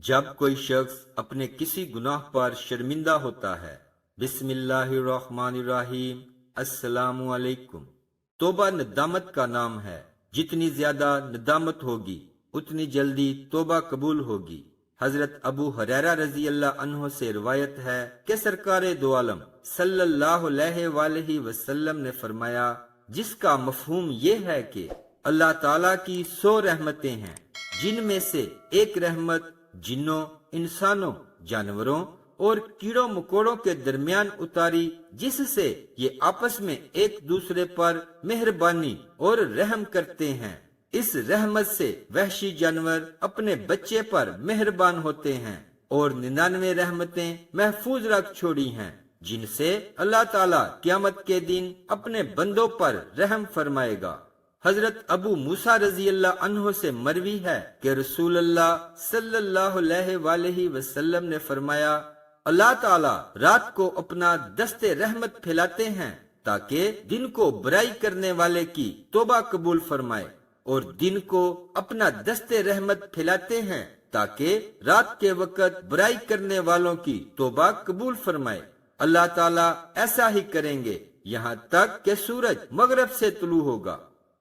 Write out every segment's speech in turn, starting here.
جب کوئی شخص اپنے کسی گناہ پر شرمندہ ہوتا ہے، بسم اللہ الرحمن الرحیم، السلام علیکم۔ توبہ ندامت کا نام ہے۔ جتنی زیادہ ندامت ہوگی اتنی جلدی توبہ قبول ہوگی۔ حضرت ابو ہریرہ رضی اللہ عنہ سے روایت ہے کہ سرکار دو عالم صلی اللہ علیہ وآلہ وسلم نے فرمایا، جس کا مفہوم یہ ہے کہ اللہ تعالیٰ کی 100 رحمتیں ہیں، جن میں سے ایک رحمت جنوں، انسانوں، جانوروں اور کیڑوں مکوڑوں کے درمیان اتاری، جس سے یہ آپس میں ایک دوسرے پر مہربانی اور رحم کرتے ہیں۔ اس رحمت سے وحشی جانور اپنے بچے پر مہربان ہوتے ہیں، اور 99 رحمتیں محفوظ رکھ چھوڑی ہیں، جن سے اللہ تعالیٰ قیامت کے دن اپنے بندوں پر رحم فرمائے گا۔ حضرت ابو موسیٰ رضی اللہ عنہ سے مروی ہے کہ رسول اللہ صلی اللہ علیہ وآلہ وسلم نے فرمایا، اللہ تعالیٰ رات کو اپنا دست رحمت پھیلاتے ہیں تاکہ دن کو برائی کرنے والے کی توبہ قبول فرمائے، اور دن کو اپنا دست رحمت پھیلاتے ہیں تاکہ رات کے وقت برائی کرنے والوں کی توبہ قبول فرمائے۔ اللہ تعالیٰ ایسا ہی کریں گے یہاں تک کہ سورج مغرب سے طلوع ہوگا۔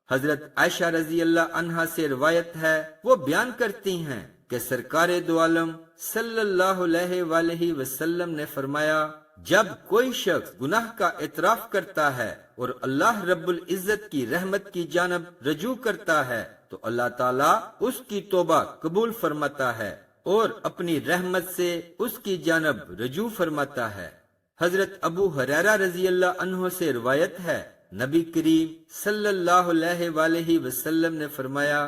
حضرت عائشہ رضی اللہ عنہا سے روایت ہے، وہ بیان کرتی ہیں کہ سرکار دو عالم صلی اللہ علیہ وآلہ وسلم نے فرمایا، جب کوئی شخص گناہ کا اعتراف کرتا ہے اور اللہ رب العزت کی رحمت کی جانب رجوع کرتا ہے تو اللہ تعالیٰ اس کی توبہ قبول فرماتا ہے اور اپنی رحمت سے اس کی جانب رجوع فرماتا ہے۔ حضرت ابو ہریرہ رضی اللہ عنہ سے روایت ہے، نبی کریم صلی اللہ علیہ وآلہ وسلم نے فرمایا،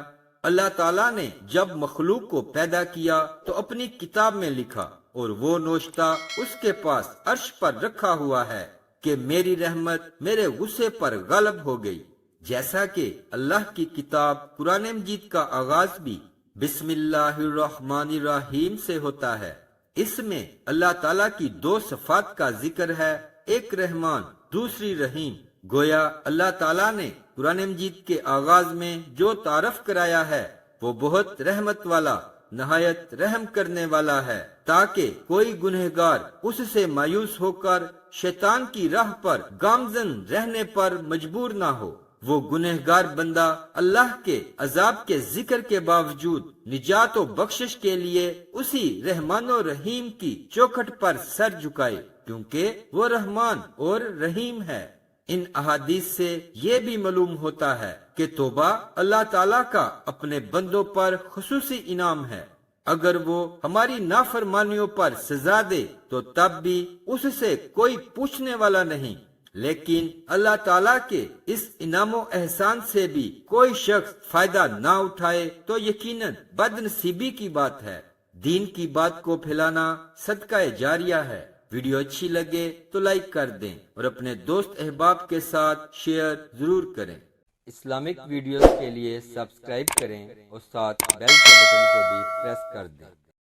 اللہ تعالیٰ نے جب مخلوق کو پیدا کیا تو اپنی کتاب میں لکھا، اور وہ نوشتہ اس کے پاس عرش پر رکھا ہوا ہے کہ میری رحمت میرے غصے پر غالب ہو گئی۔ جیسا کہ اللہ کی کتاب قرآن مجید کا آغاز بھی بسم اللہ الرحمن الرحیم سے ہوتا ہے، اس میں اللہ تعالیٰ کی 2 صفات کا ذکر ہے، ایک رحمان، دوسری رحیم۔ گویا اللہ تعالیٰ نے قرآن مجید کے آغاز میں جو تعارف کرایا ہے وہ بہت رحمت والا، نہایت رحم کرنے والا ہے، تاکہ کوئی گنہگار اس سے مایوس ہو کر شیطان کی راہ پر گامزن رہنے پر مجبور نہ ہو۔ وہ گنہگار بندہ اللہ کے عذاب کے ذکر کے باوجود نجات و بخشش کے لیے اسی رحمان و رحیم کی چوکھٹ پر سر جھکائے، کیونکہ وہ رحمان اور رحیم ہے۔ ان احادیث سے یہ بھی معلوم ہوتا ہے کہ توبہ اللہ تعالیٰ کا اپنے بندوں پر خصوصی انعام ہے۔ اگر وہ ہماری نافرمانیوں پر سزا دے تو تب بھی اس سے کوئی پوچھنے والا نہیں، لیکن اللہ تعالیٰ کے اس انعام و احسان سے بھی کوئی شخص فائدہ نہ اٹھائے تو یقیناً بد نصیبی کی بات ہے۔ دین کی بات کو پھیلانا صدقہ جاریہ ہے۔ ویڈیو اچھی لگے تو لائک کر دیں اور اپنے دوست احباب کے ساتھ شیئر ضرور کریں۔ اسلامک ویڈیوز کے لیے سبسکرائب کریں اور ساتھ بیل کے بٹن کو بھی پریس کر دیں۔